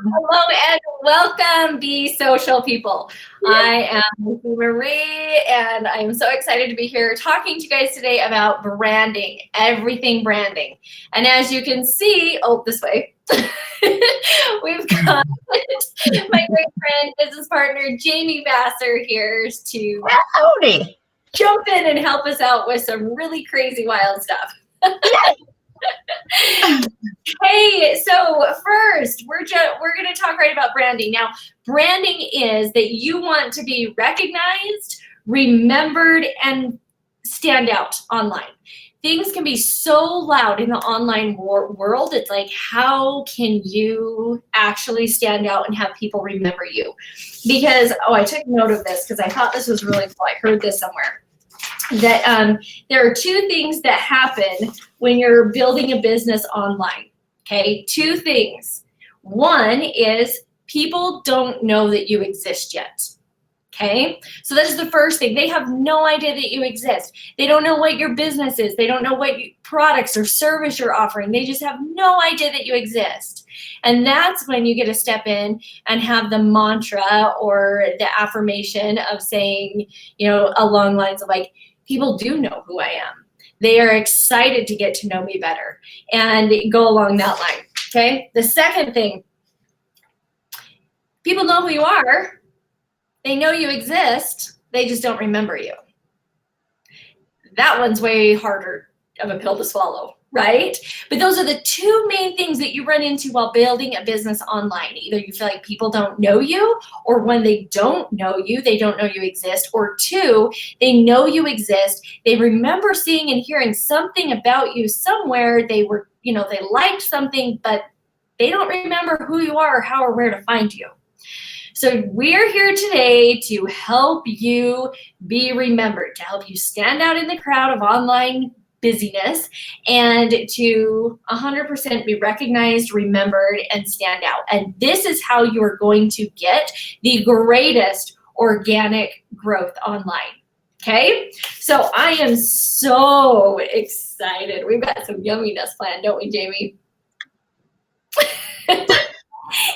Hello and welcome, Be Social people. I am Marie, and I'm so excited to be here talking to you guys today about branding, everything branding. And as you can see, this way, we've got my great friend, business partner, Jamie Vassar here to Howdy. jump in and help us out with some really crazy, wild stuff. Hey, so first we're going to talk right about branding. Now, branding is that you want to be recognized, remembered, and stand out online. Things can be so loud in the online world. It's like, how can you actually stand out and have people remember you? Because, I took note of this because I thought this was really cool. I heard this somewhere that there are two things that happen when you're building a business online. Okay, two things. One is people don't know that you exist yet. Okay, so that's the first thing. They have no idea that you exist. They don't know what your business is. They don't know what products or service you're offering. They just have no idea that you exist. And that's when you get to step in and have the mantra or the affirmation of saying, along lines of like, people do know who I am. They are excited to get to know me better and go along that line. Okay. The second thing, people know who you are. They know you exist. They just don't remember you. That one's way harder of a pill to swallow, right? But those are the two main things that you run into while building a business online. Either you feel like people don't know you, or when they don't know you, they don't know you exist, or two, they know you exist. They remember seeing and hearing something about you somewhere. They were, they liked something, but they don't remember who you are or how or where to find you. So we're here today to help you be remembered, to help you stand out in the crowd of online busyness, and to 100% be recognized, remembered, and stand out. And this is how you are going to get the greatest organic growth online. Okay, so I am so excited. We've got some yumminess planned, don't we, Jamie?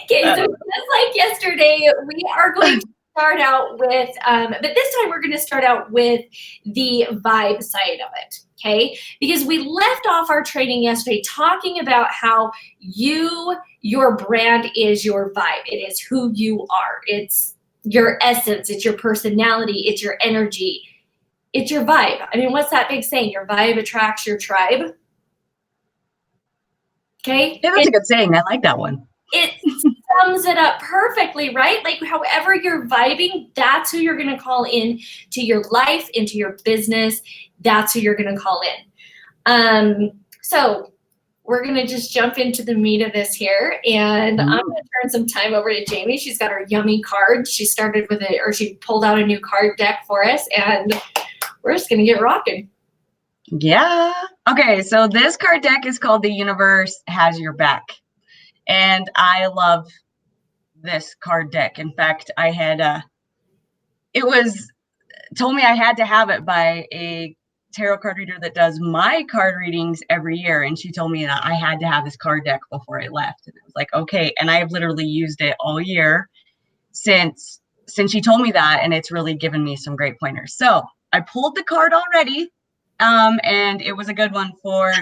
Okay, so just like yesterday, we are going to start out with, but this time we're going to start out with the vibe side of it, okay? Because we left off our training yesterday talking about how your brand is your vibe. It is who you are. It's your essence. It's your personality. It's your energy. It's your vibe. I mean, what's that big saying? Your vibe attracts your tribe. Okay? Yeah, that's a good saying. I like that one. It sums it up perfectly, right? Like however you're vibing, that's who you're going to call in to your life, into your business. That's who you're going to call in. So we're going to just jump into the meat of this here, and I'm going to turn some time over to Jamie. She's got her yummy cards. She started with it, or she pulled out a new card deck for us, and we're just going to get rocking. Yeah. Okay. So this card deck is called The Universe Has Your Back. And I love this card deck. In fact, I had, it was told me I had to have it by a tarot card reader that does my card readings every year. And she told me that I had to have this card deck before I left. And I was like, okay. And I've literally used it all year since she told me that. And it's really given me some great pointers. So I pulled the card already. And it was a good one for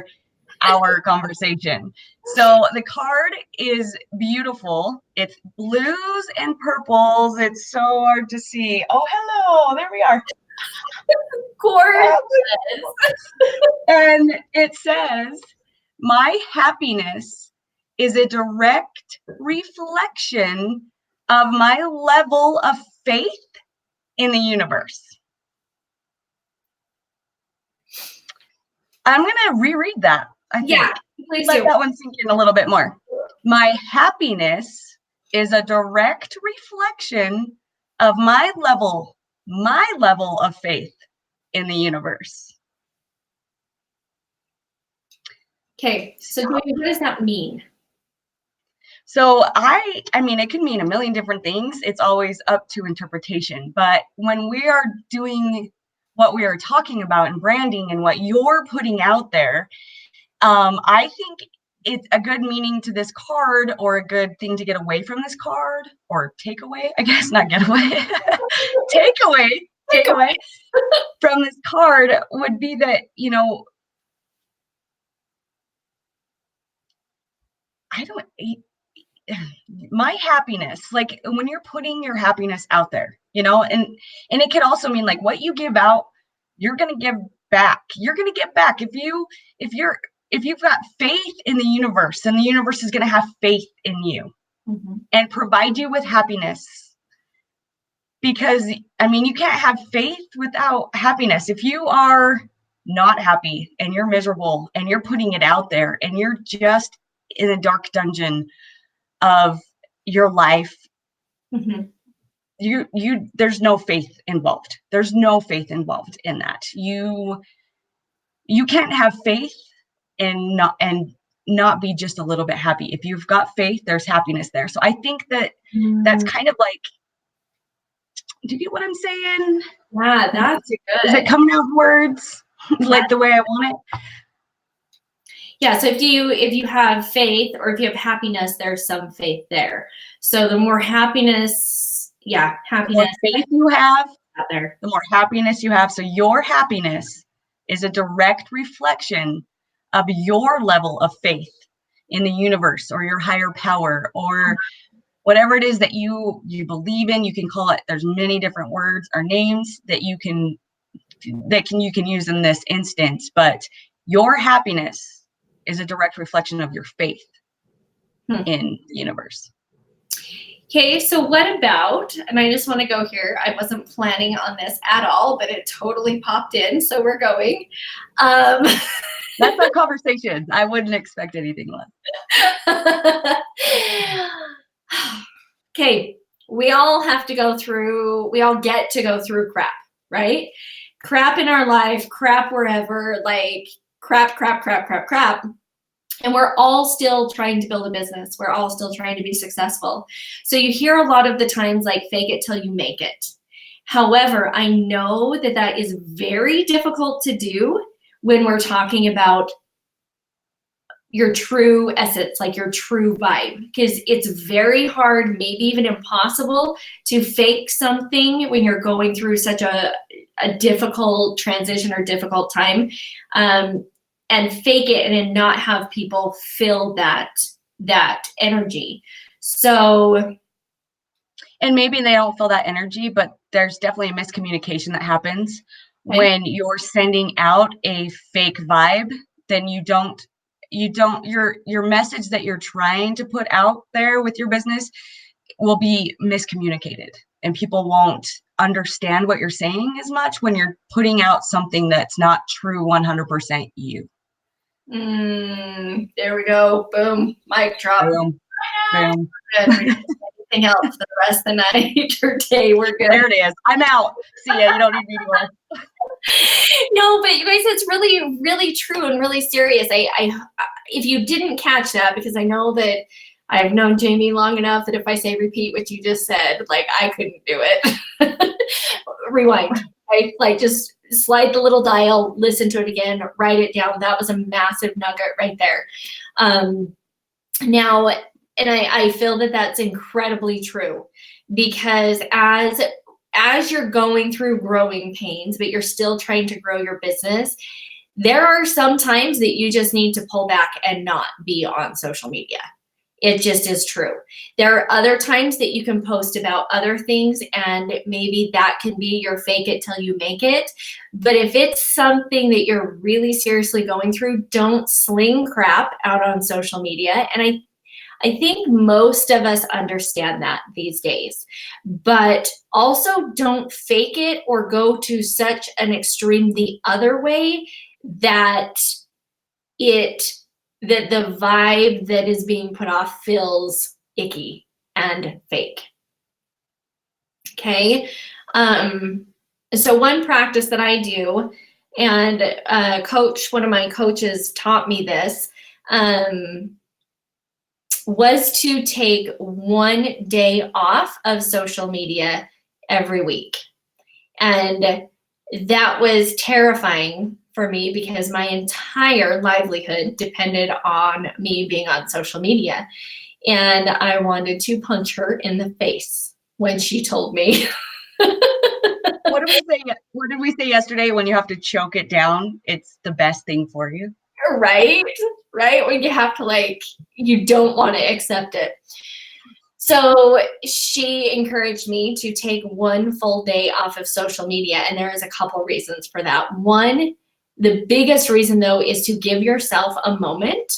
our conversation. So the card is beautiful. It's blues and purples. It's so hard to see. Oh, hello. There we are. Gorgeous. And it says, my happiness is a direct reflection of my level of faith in the universe. I'm going to reread that. I think. Yeah, please Let do. that one sink in a little bit more. My happiness is a direct reflection of my level of faith in the universe. Okay, so what does that mean? So I mean, it can mean a million different things. It's always up to interpretation. But when we are doing what we are talking about in branding and what you're putting out there, I think it's a good meaning to this card, or a good thing to get away from this card, or take away, I guess, not get away, take away from this card would be that, my happiness, like when you're putting your happiness out there, and it could also mean like what you give out, you're going to give back. You're going to get back. If you've got faith in the universe, then the universe is going to have faith in you and provide you with happiness. Because, you can't have faith without happiness. If you are not happy and you're miserable and you're putting it out there and you're just in a dark dungeon of your life, there's no faith involved. There's no faith involved in that. You can't have faith and not be just a little bit happy. If you've got faith, there's happiness there. So I think that's kind of like, do you get what I'm saying? Yeah, that's good. Is it coming out words like the way I want it? Yeah, so if you have faith, or if you have happiness, there's some faith there. So the more happiness, the more faith you have, out there, the more happiness you have. So your happiness is a direct reflection of your level of faith in the universe, or your higher power, or whatever it is that you believe in. You can call it, there's many different words or names that you can use in this instance, but your happiness is a direct reflection of your faith in the universe. Okay, so what about, and I just want to go here, I wasn't planning on this at all, but it totally popped in, so we're going. That's our conversation. I wouldn't expect anything less. Okay, we all get to go through crap, right? Crap in our life, crap wherever, like crap. And we're all still trying to build a business. We're all still trying to be successful. So you hear a lot of the times like fake it till you make it. However, I know that is very difficult to do when we're talking about your true essence, like your true vibe, because it's very hard, maybe even impossible, to fake something when you're going through such a difficult transition or difficult time, and fake it and not have people feel that energy. So, and maybe they don't feel that energy, but there's definitely a miscommunication that happens when you're sending out a fake vibe. Then your message that you're trying to put out there with your business will be miscommunicated, and people won't understand what you're saying as much when you're putting out something that's not true 100% you. There we go. Boom. Mic drop. Boom. Boom. Anything else for the rest of the night or day? We're good. There it is. I'm out. See ya. You don't need me anymore. No, but you guys, it's really, really true and really serious. I if you didn't catch that, because I know that I've known Jamie long enough that if I say repeat what you just said, like I couldn't do it. Rewind, right? Like just slide the little dial, listen to it again, write it down. That was a massive nugget right there. Now, and I feel that that's incredibly true, because as you're going through growing pains, but you're still trying to grow your business, there are some times that you just need to pull back and not be on social media. It just is true. There are other times that you can post about other things, and maybe that can be your fake it till you make it. But if it's something that you're really seriously going through, don't sling crap out on social media. And I think most of us understand that these days, but also don't fake it or go to such an extreme the other way that the vibe that is being put off feels icky and fake. Okay. So one practice that I do, and one of my coaches taught me this, was to take 1 day off of social media every week. And that was terrifying for me because my entire livelihood depended on me being on social media. And I wanted to punch her in the face when she told me. What did we say? What did we say yesterday? When you have to choke it down, it's the best thing for you. Right? Right? When you have to, like, you don't want to accept it. So she encouraged me to take one full day off of social media. And there is a couple reasons for that. One, the biggest reason though, is to give yourself a moment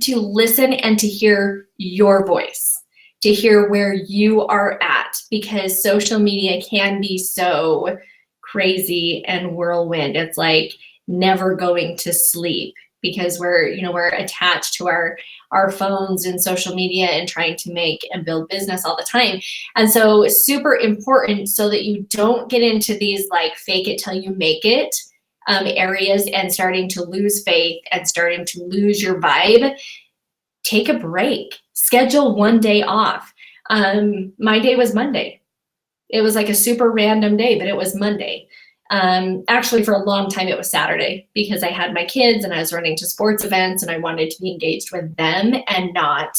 to listen and to hear your voice, to hear where you are at, because social media can be so crazy and whirlwind. It's like never going to sleep because we're attached to our phones and social media and trying to make and build business all the time. And so it's super important so that you don't get into these like fake it till you make it areas and starting to lose faith and starting to lose your vibe. Take a break, schedule one day off. My day was Monday. It was like a super random day, but it was Monday. Actually, for a long time, it was Saturday because I had my kids and I was running to sports events and I wanted to be engaged with them and not,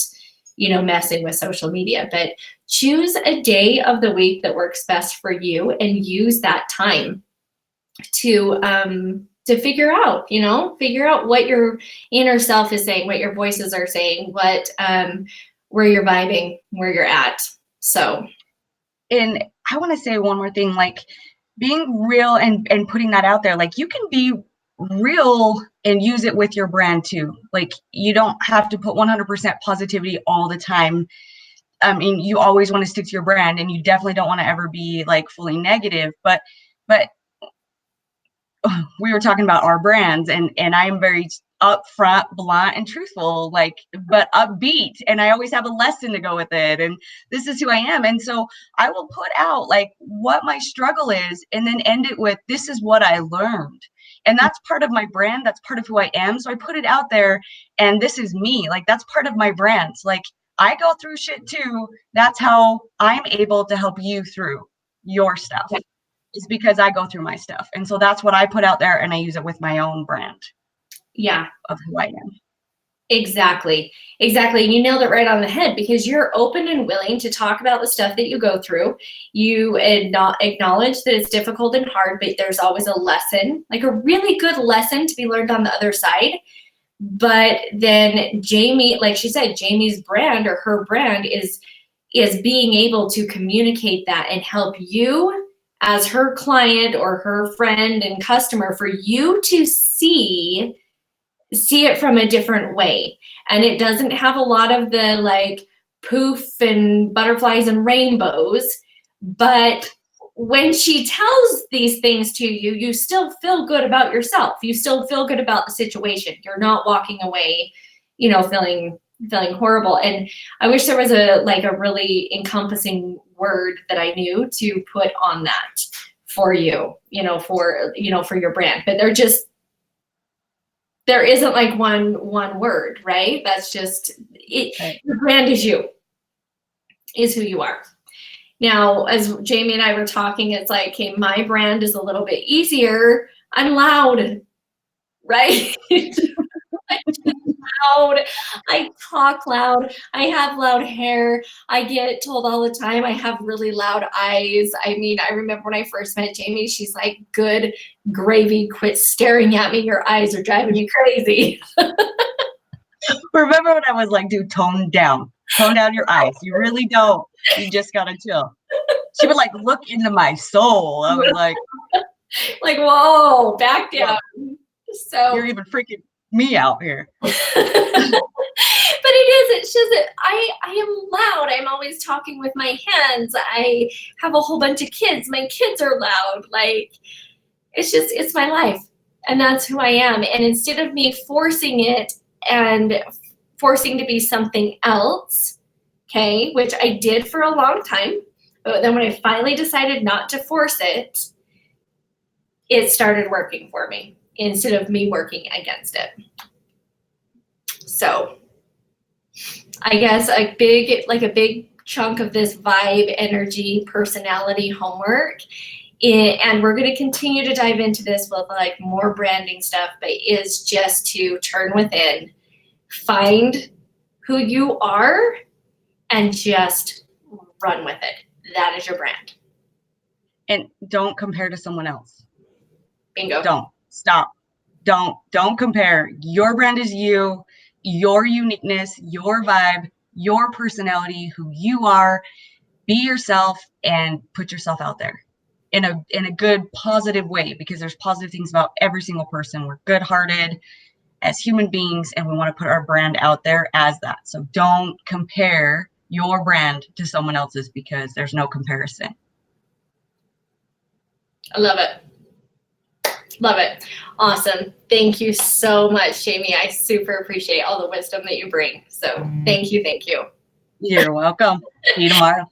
messing with social media. But choose a day of the week that works best for you and use that time to figure out what your inner self is saying, what your voices are saying, where you're vibing, where you're at. So. And I want to say one more thing, like being real and putting that out there, like you can be real and use it with your brand too. Like you don't have to put 100% positivity all the time. I mean, you always want to stick to your brand and you definitely don't want to ever be like fully negative, but we were talking about our brands and I'm very upfront, blunt, and truthful, but upbeat. And I always have a lesson to go with it. And this is who I am. And so I will put out like what my struggle is and then end it with, this is what I learned. And that's part of my brand. That's part of who I am. So I put it out there and this is me. Like that's part of my brand. Like I go through shit too. That's how I'm able to help you through your stuff. Is because I go through my stuff. And so that's what I put out there and I use it with my own brand. Yeah. Of who I am. Exactly. You nailed it right on the head because you're open and willing to talk about the stuff that you go through. You acknowledge that it's difficult and hard, but there's always a lesson, like a really good lesson to be learned on the other side. But then Jamie, like she said, Jamie's brand or her brand is being able to communicate that and help you as her client or her friend and customer, for you to see it from a different way. And it doesn't have a lot of the like poof and butterflies and rainbows, but when she tells these things to you, you still feel good about yourself. You still feel good about the situation. You're not walking away, feeling horrible. And I wish there was a really encompassing word that I knew to put on that for you, for your brand. But there isn't like one word, right? That's just it. Right. Your brand is you, is who you are. Now, as Jamie and I were talking, it's like, okay, my brand is a little bit easier. I'm loud, right? Loud. I talk loud. I have loud hair. I get told all the time I have really loud eyes. I mean, I remember when I first met Jamie, she's like, good gravy, quit staring at me. Your eyes are driving me crazy. Remember when I was like, dude, tone down your eyes. You really don't. You just got to chill. She would like look into my soul. I was like, whoa, back down. So you're even freaking me out here. But it's just that I am loud. I'm always talking with my hands. I have a whole bunch of kids. My kids are loud. Like, it's my life. And that's who I am. And instead of me forcing it and forcing to be something else, okay, which I did for a long time, but then when I finally decided not to force it, it started working for me instead of me working against it. So I guess a big chunk of this vibe, energy, personality homework And we're going to continue to dive into this with like more branding stuff, but is just to turn within, find who you are, and just run with it. That is your brand. And don't compare to someone else. Bingo. Don't. Stop. Don't compare. Your brand is you, your uniqueness, your vibe, your personality, who you are. Be yourself and put yourself out there in a good, positive way, because there's positive things about every single person. We're good-hearted as human beings, and we want to put our brand out there as that. So don't compare your brand to someone else's, because there's no comparison. I love it. Love it. Awesome. Thank you so much, Jamie. I super appreciate all the wisdom that you bring. So thank you. Thank you. You're welcome. See you tomorrow.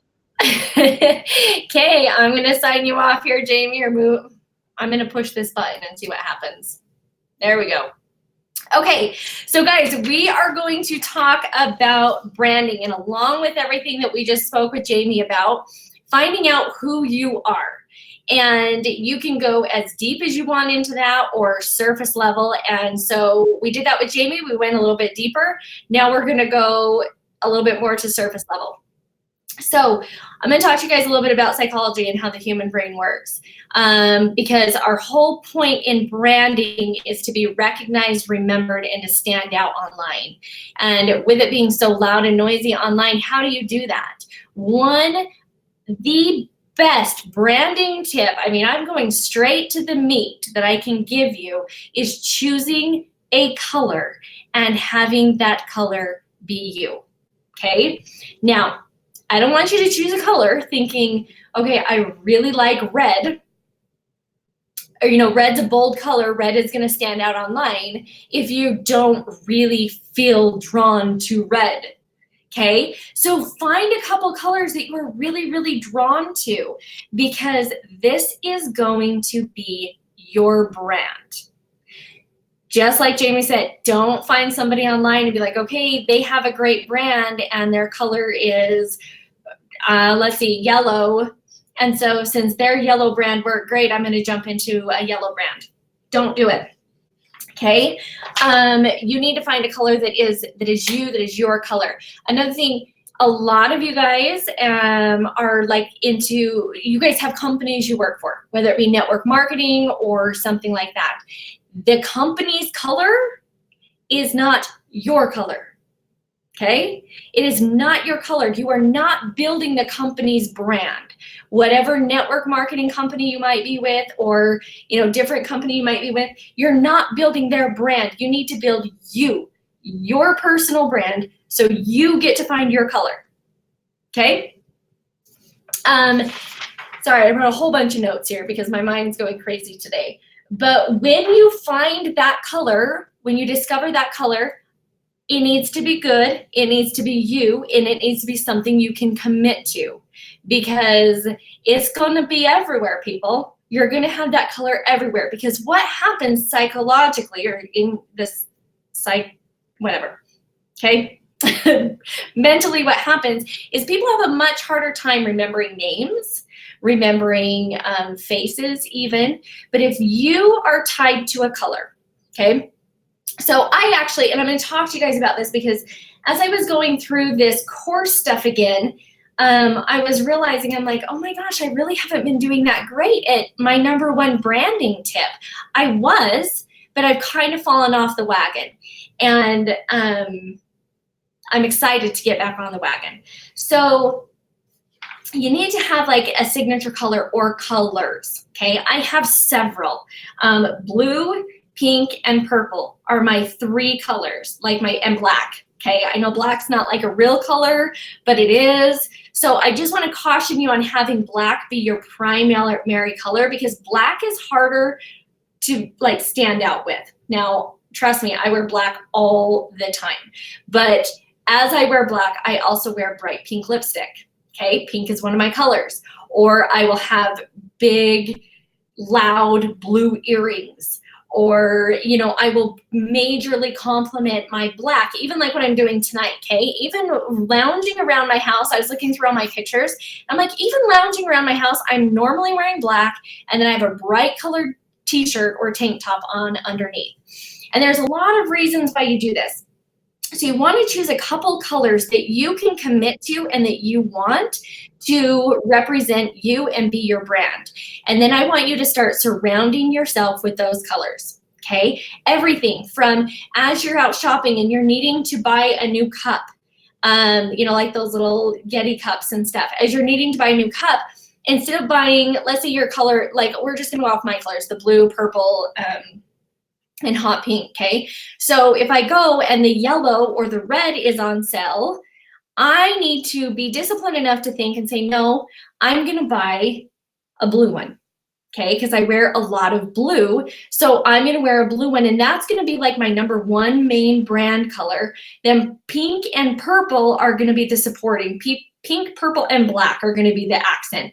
Okay, I'm going to sign you off here, Jamie, or move. I'm going to push this button and see what happens. There we go. Okay, so guys, we are going to talk about branding, and along with everything that we just spoke with Jamie about, finding out who you are. And you can go as deep as you want into that, or surface level. And so we did that with Jamie. We went a little bit deeper. Now we're going to go a little bit more to surface level. So I'm going to talk to you guys a little bit about psychology and how the human brain works, because our whole point in branding is to be recognized, remembered, and to stand out online. And with it being so loud and noisy online, how do you do that? The best branding tip, I mean, I'm going straight to the meat that I can give you, is choosing a color and having that color be you. Okay? Now, I don't want you to choose a color thinking, okay, I really like red, or, you know, red's a bold color, red is going to stand out online, if you don't really feel drawn to red. Okay, so find a couple colors that you are really, really drawn to, because this is going to be your brand. Just like Jamie said, don't find somebody online and be like, okay, they have a great brand and their color is, let's see, yellow. And so since their yellow brand worked great, I'm going to jump into a yellow brand. Don't do it. Okay, you need to find a color that is you, that is your color. Another thing, a lot of you guys are like into, you guys have companies you work for, whether it be network marketing or something like that. The company's color is not your color. Okay, it is not your color. You are not building the company's brand. Whatever network marketing company you might be with, or different company you might be with, you're not building their brand. You need to build your personal brand, so you get to find your color. Okay. Sorry, I wrote a whole bunch of notes here because my mind's going crazy today. But when you find that color, when you discover that color, it needs to be good, it needs to be you, and it needs to be something you can commit to, because it's going to be everywhere, people. You're going to have that color everywhere, because what happens psychologically, or in this whatever, okay? Mentally, what happens is people have a much harder time remembering names, remembering faces even, but if you are tied to a color, okay? So I actually, and I'm going to talk to you guys about this, because as I was going through this course stuff again, I was realizing, I'm like, oh my gosh, I really haven't been doing that great at my number one branding tip. I was, but I've kind of fallen off the wagon. And I'm excited to get back on the wagon. So you need to have like a signature color or colors, okay? I have several. Blue, pink, and purple are my three colors, and black, okay? I know black's not like a real color, but it is. So I just want to caution you on having black be your primary color, because black is harder to like stand out with. Now, trust me, I wear black all the time, but as I wear black, I also wear bright pink lipstick, okay? Pink is one of my colors. Or I will have big, loud blue earrings, or, you know, I will majorly complement my black, even like what I'm doing tonight, okay? Even lounging around my house, I was looking through all my pictures. I'm like, even lounging around my house, I'm normally wearing black, and then I have a bright colored t-shirt or tank top on underneath. And there's a lot of reasons why you do this. So you want to choose a couple colors that you can commit to and that you want to represent you and be your brand. And then I want you to start surrounding yourself with those colors, okay? Everything from as you're out shopping and you're needing to buy a new cup, you know, like those little Yeti cups and stuff. As you're needing to buy a new cup, instead of buying, let's say your color, like we're just gonna go off my colors, the blue, purple, and hot pink, okay? So if I go and the yellow or the red is on sale, I need to be disciplined enough to think and say, no, I'm gonna buy a blue one, okay? Because I wear a lot of blue, so I'm gonna wear a blue one, and that's gonna be like my #1 main brand color. Then pink and purple are gonna be the supporting. Pink, purple, and black are gonna be the accent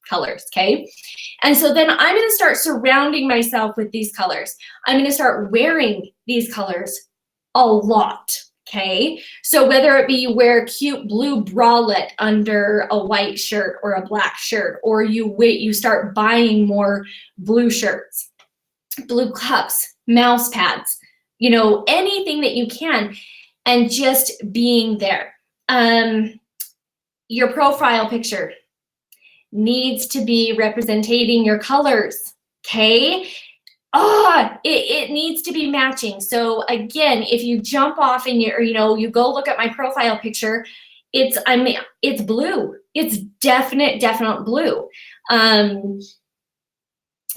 colors, okay? And so then I'm gonna start surrounding myself with these colors. I'm gonna start wearing these colors a lot, okay? So whether it be you wear a cute blue bralette under a white shirt or a black shirt, or you start buying more blue shirts, blue cups, mouse pads, you know, anything that you can, and just being there. Your profile picture needs to be representing your colors, okay? It needs to be matching. So again, if you jump off and you go look at my profile picture, it's blue. It's definite blue.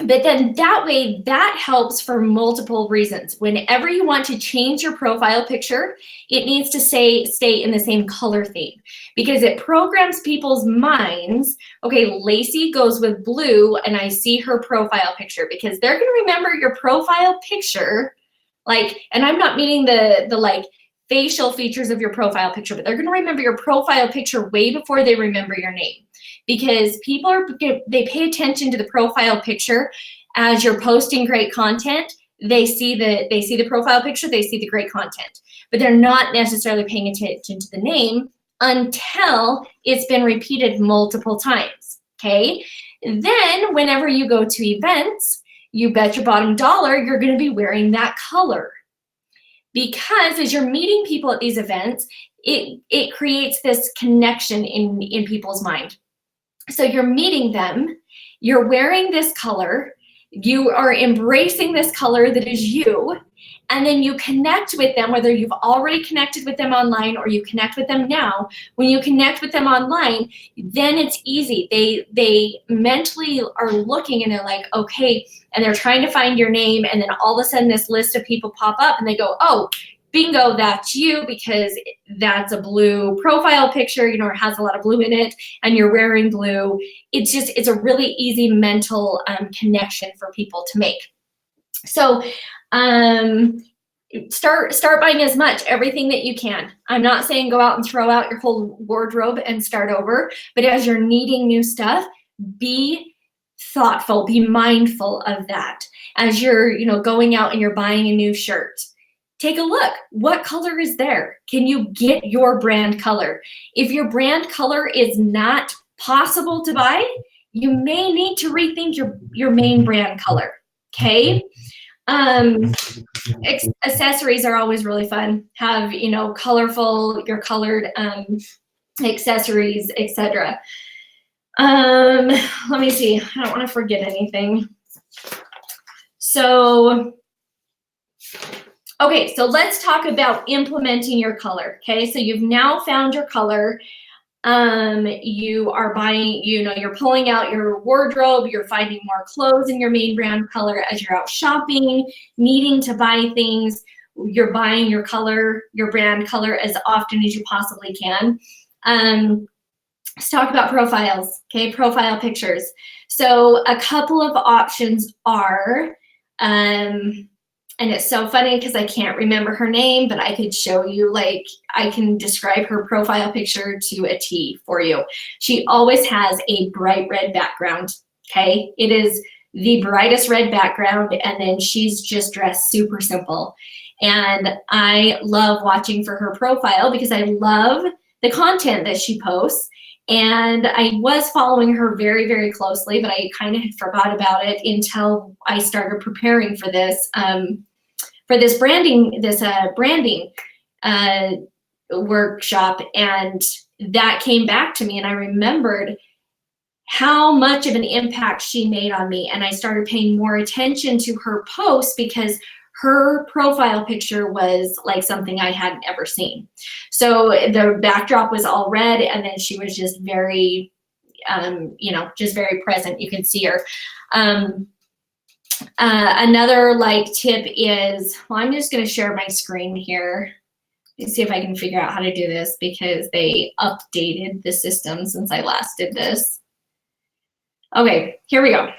But then that way, that helps for multiple reasons. Whenever you want to change your profile picture, it needs to stay in the same color theme, because it programs people's minds. Okay, Lacey goes with blue, and I see her profile picture, because they're going to remember your profile picture, and I'm not meaning the like facial features of your profile picture, but they're going to remember your profile picture way before they remember your name. Because they pay attention to the profile picture as you're posting great content. They see the profile picture, they see the great content, but they're not necessarily paying attention to the name until it's been repeated multiple times, okay? Then whenever you go to events, you bet your bottom dollar you're gonna be wearing that color. Because as you're meeting people at these events, it creates this connection in people's mind. So you're meeting them, you're wearing this color, you are embracing this color that is you, and then you connect with them, whether you've already connected with them online or you connect with them now. When you connect with them online, then it's easy. They mentally are looking and they're like, okay, and they're trying to find your name, and then all of a sudden this list of people pop up and they go, oh, bingo, that's you, because that's a blue profile picture, it has a lot of blue in it, and you're wearing blue. It's a really easy mental connection for people to make. So start buying as much, everything that you can. I'm not saying go out and throw out your whole wardrobe and start over, but as you're needing new stuff, be thoughtful, be mindful of that. As you're, going out and you're buying a new shirt, take a look. What color is there? Can you get your brand color? If your brand color is not possible to buy, you may need to rethink your main brand color, okay? Accessories are always really fun. Have, colorful, your colored accessories, etc. Let me see. I don't want to forget anything. So, okay, so let's talk about implementing your color, okay? So you've now found your color. You are buying, you're pulling out your wardrobe, you're finding more clothes in your main brand color as you're out shopping, needing to buy things. You're buying your color, your brand color, as often as you possibly can. Let's talk about profiles, okay? Profile pictures. So a couple of options are, and it's so funny because I can't remember her name, but I could show you, I can describe her profile picture to a T for you. She always has a bright red background, okay? It is the brightest red background, and then she's just dressed super simple. And I love watching for her profile because I love the content that she posts. And I was following her very, very closely, but I kind of forgot about it until I started preparing for this branding workshop, and that came back to me, and I remembered how much of an impact she made on me, and I started paying more attention to her posts because her profile picture was like something I hadn't ever seen. So the backdrop was all red, and then she was just very, just very present. You can see her. Another like tip is, well, I'm just going to share my screen here. Let's see if I can figure out how to do this because they updated the system since I last did this. Okay, here we go.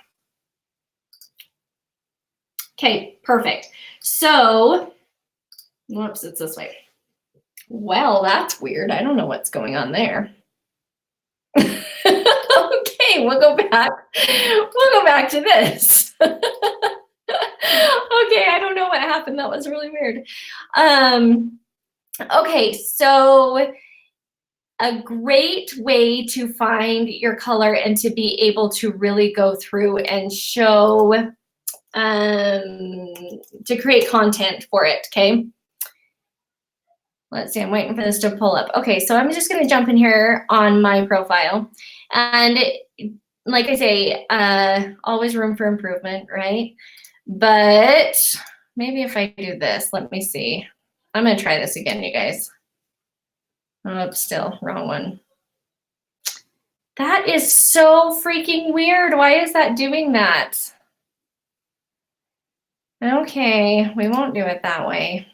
Okay, perfect. So, whoops, it's this way. Well, that's weird. I don't know what's going on there. Okay, we'll go back. We'll go back to this. Okay, I don't know what happened. That was really weird. Okay, so a great way to find your color and to be able to really go through and show, to create content for it, okay? Let's see, I'm waiting for this to pull up. Okay, so I'm just gonna jump in here on my profile. And like I say, always room for improvement, right? But maybe if I do this, let me see. I'm gonna try this again, you guys. Oh, still, wrong one. That is so freaking weird. Why is that doing that? Okay, we won't do it that way.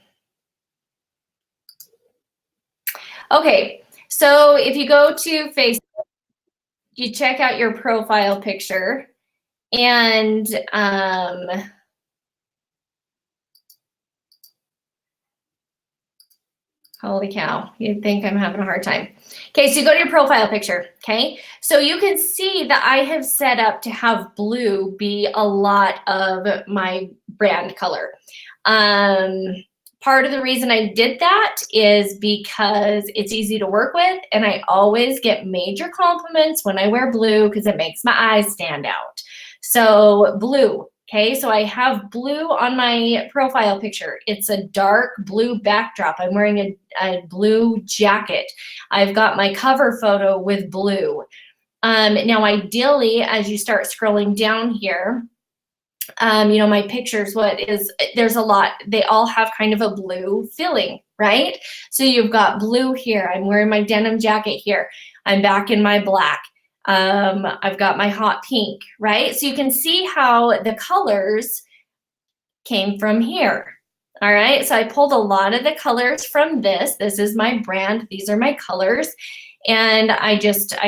Okay, so if you go to Facebook, you check out your profile picture, and holy cow, you'd think I'm having a hard time. Okay, so you go to your profile picture, okay? So you can see that I have set up to have blue be a lot of my brand color. Part of the reason I did that is because it's easy to work with, and I always get major compliments when I wear blue because it makes my eyes stand out. So blue, okay? So I have blue on my profile picture. It's a dark blue backdrop. I'm wearing a blue jacket. I've got my cover photo with blue. Now, ideally, as you start scrolling down here, my pictures, there's a lot, they all have kind of a blue feeling, right? So you've got blue here. I'm wearing my denim jacket here. I'm back in my black. I've got my hot pink, right? So you can see how the colors came from here. All right, so I pulled a lot of the colors from this. This is my brand. These are my colors. And I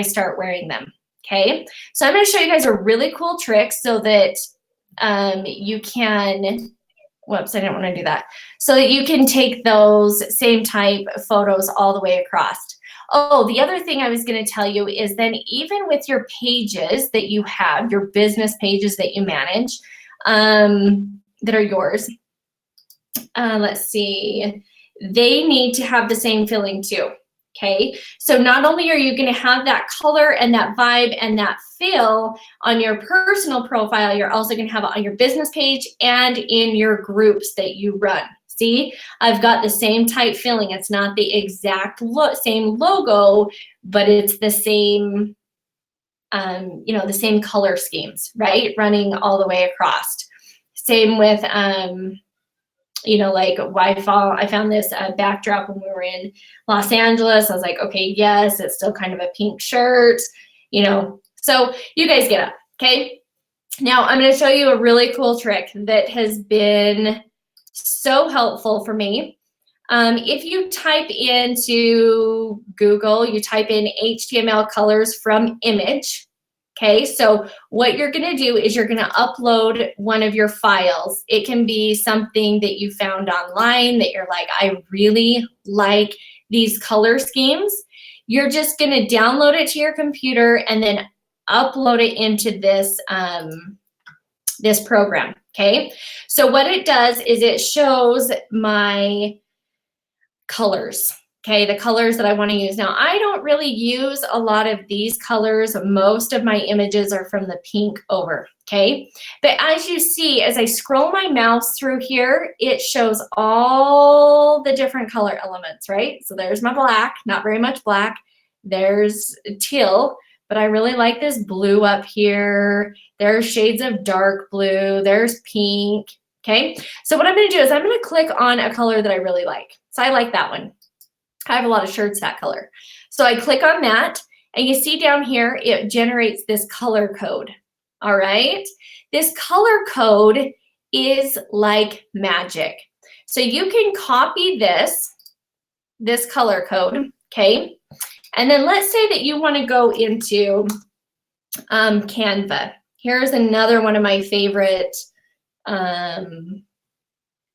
start wearing them, okay? So I'm gonna show you guys a really cool trick so that you can, whoops, I didn't want to do that. So that you can take those same type photos all the way across. Oh, the other thing I was going to tell you is then even with your pages that you have, your business pages that you manage, that are yours, let's see, they need to have the same feeling too. Okay, so not only are you going to have that color and that vibe and that feel on your personal profile, you're also going to have it on your business page and in your groups that you run. See, I've got the same type feeling. It's not the exact same logo, but it's the same, the same color schemes, right? Running all the way across. Same with, like Wi-Fi. I found this backdrop when we were in Los Angeles. I was like, okay, yes, it's still kind of a pink shirt, So you guys get it, okay? Now I'm going to show you a really cool trick that has been so helpful for me. If you type into Google, you type in HTML colors from image. Okay, so what you're going to do is you're going to upload one of your files. It can be something that you found online that you're like, I really like these color schemes. You're just going to download it to your computer and then upload it into this this program, okay? So what it does is it shows my colors, okay? The colors that I want to use. Now, I don't really use a lot of these colors. Most of my images are from the pink over, okay? But as you see, as I scroll my mouse through here, it shows all the different color elements, right? So there's my black, not very much black. There's teal, but I really like this blue up here. There's shades of dark blue. There's pink, okay? So what I'm gonna do is I'm gonna click on a color that I really like. So I like that one. I have a lot of shirts that color. So I click on that, and you see down here, it generates this color code, all right? This color code is like magic. So you can copy this color code, okay? And then let's say that you wanna go into Canva. Here's another one of my favorite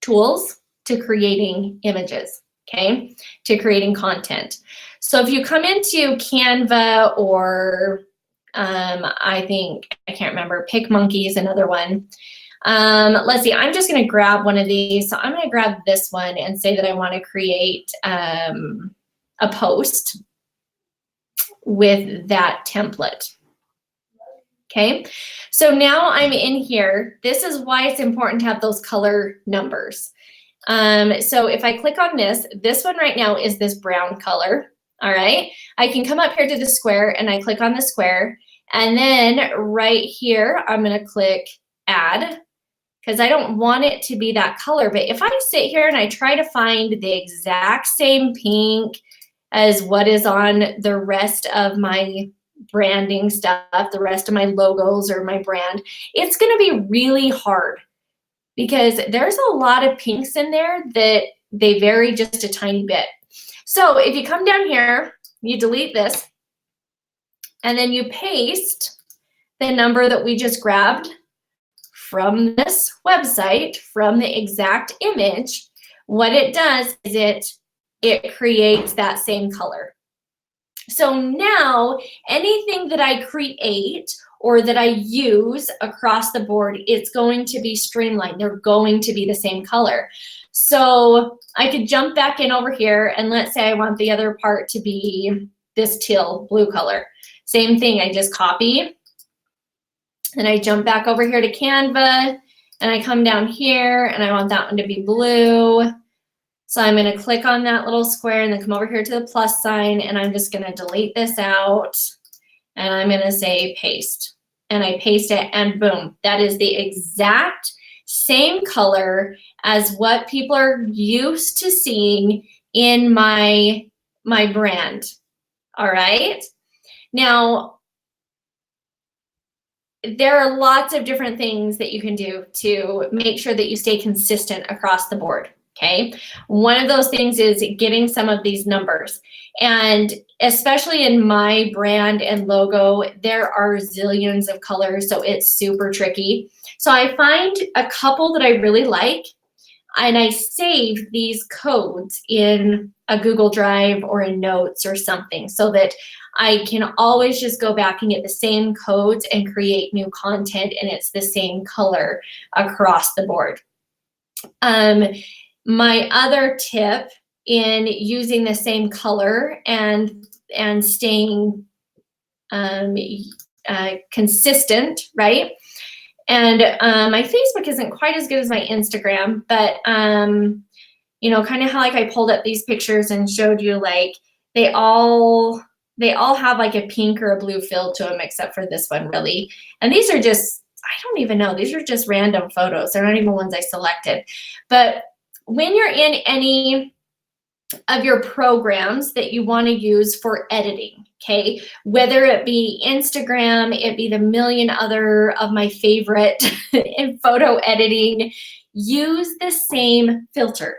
tools to creating images, okay? To creating content. So if you come into Canva or I can't remember, PicMonkey is another one. Let's see, I'm just gonna grab one of these. So I'm gonna grab this one and say that I wanna create a post with that template. Okay, so now I'm in here. This is why it's important to have those color numbers. So if I click on this one right now is this brown color, all right? I can come up here to the square and I click on the square, and then right here, I'm gonna click add, because I don't want it to be that color. But if I sit here and I try to find the exact same pink as what is on the rest of my branding stuff, the rest of my logos or my brand, it's gonna be really hard because there's a lot of pinks in there that they vary just a tiny bit. So if you come down here, you delete this, and then you paste the number that we just grabbed from this website, from the exact image, what it does is it creates that same color. So now anything that I create or that I use across the board, it's going to be streamlined. They're going to be the same color. So I could jump back in over here, and let's say I want the other part to be this teal blue color. Same thing, I just copy, and I jump back over here to Canva, and I come down here, and I want that one to be blue. So I'm gonna click on that little square and then come over here to the plus sign, and I'm just gonna delete this out, and I'm gonna say paste. And I paste it, and boom, that is the exact same color as what people are used to seeing in my brand, all right? Now, there are lots of different things that you can do to make sure that you stay consistent across the board, okay? One of those things is getting some of these numbers. And especially in my brand and logo, there are zillions of colors, so it's super tricky. So I find a couple that I really like, and I save these codes in a Google Drive or in Notes or something so that I can always just go back and get the same codes and create new content, and it's the same color across the board. My other tip in using the same color and staying consistent, right? And my Facebook isn't quite as good as my Instagram, but you know, kind of how like I pulled up these pictures and showed you, like they all have like a pink or a blue feel to them, except for this one, really. And these are just, I don't even know, these are just random photos. They're not even ones I selected. But when you're in any of your programs that you want to use for editing, okay, whether it be Instagram, it be the million other of my favorite in photo editing, use the same filter,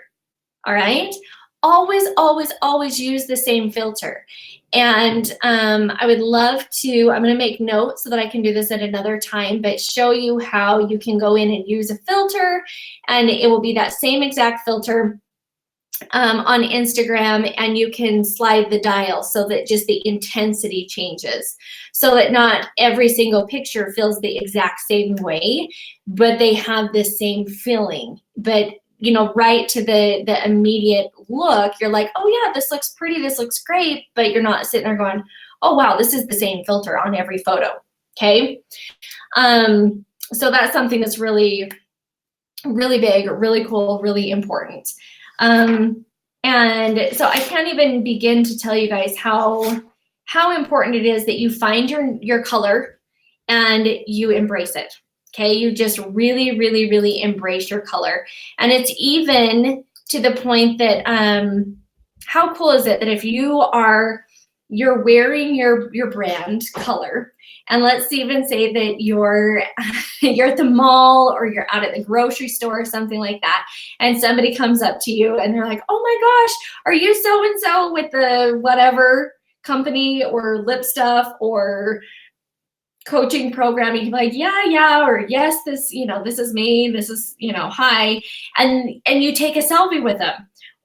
all right? Always, always, always use the same filter. And I would love to, I'm gonna make notes so that I can do this at another time, but show you how you can go in and use a filter, and it will be that same exact filter on Instagram, and you can slide the dial so that just the intensity changes, so that not every single picture feels the exact same way, but they have the same feeling. But you know, right to the immediate look, you're like, oh yeah, this looks pretty, this looks great, but you're not sitting there going, oh wow, this is the same filter on every photo. Okay. So that's something that's really, really big, really cool, really important. And so I can't even begin to tell you guys how important it is that you find your color and you embrace it. Okay, you just really, really, really embrace your color. And it's even to the point that how cool is it that if you're wearing your brand color, and let's even say that you're at the mall or you're out at the grocery store or something like that, and somebody comes up to you and they're like, oh my gosh, are you so and so with the whatever company or lip stuff or coaching program? You can be like, yeah, or yes, this is me, this is, hi, and you take a selfie with them.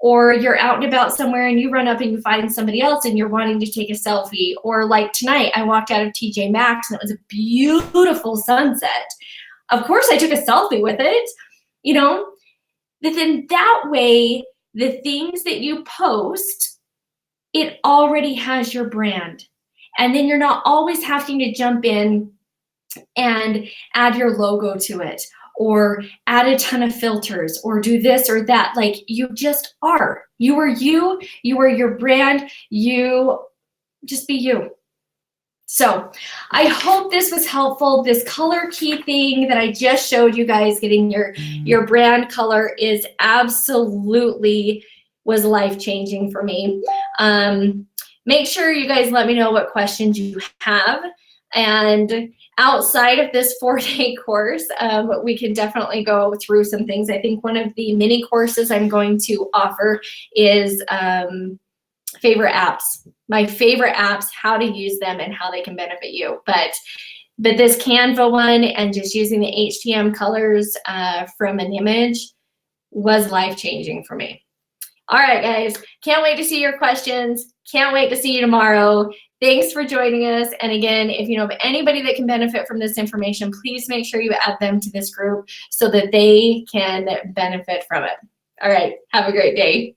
Or you're out and about somewhere and you run up and you find somebody else and you're wanting to take a selfie. Or like tonight, I walked out of TJ Maxx and it was a beautiful sunset. Of course, I took a selfie with it, But then that way, the things that you post, it already has your brand. And then you're not always having to jump in and add your logo to it, or add a ton of filters, or do this or that. Like, you just are. You are you. You are your brand. You just be you. So I hope this was helpful. This color key thing that I just showed you guys, getting your brand color, is absolutely was life-changing for me. Make sure you guys let me know what questions you have. And outside of this 4-day course, we can definitely go through some things. I think one of the mini courses I'm going to offer is favorite apps. My favorite apps, how to use them and how they can benefit you. But this Canva one and just using the HTM colors from an image was life-changing for me. All right, guys, can't wait to see your questions. Can't wait to see you tomorrow. Thanks for joining us. And again, if you know of anybody that can benefit from this information, please make sure you add them to this group so that they can benefit from it. All right, have a great day.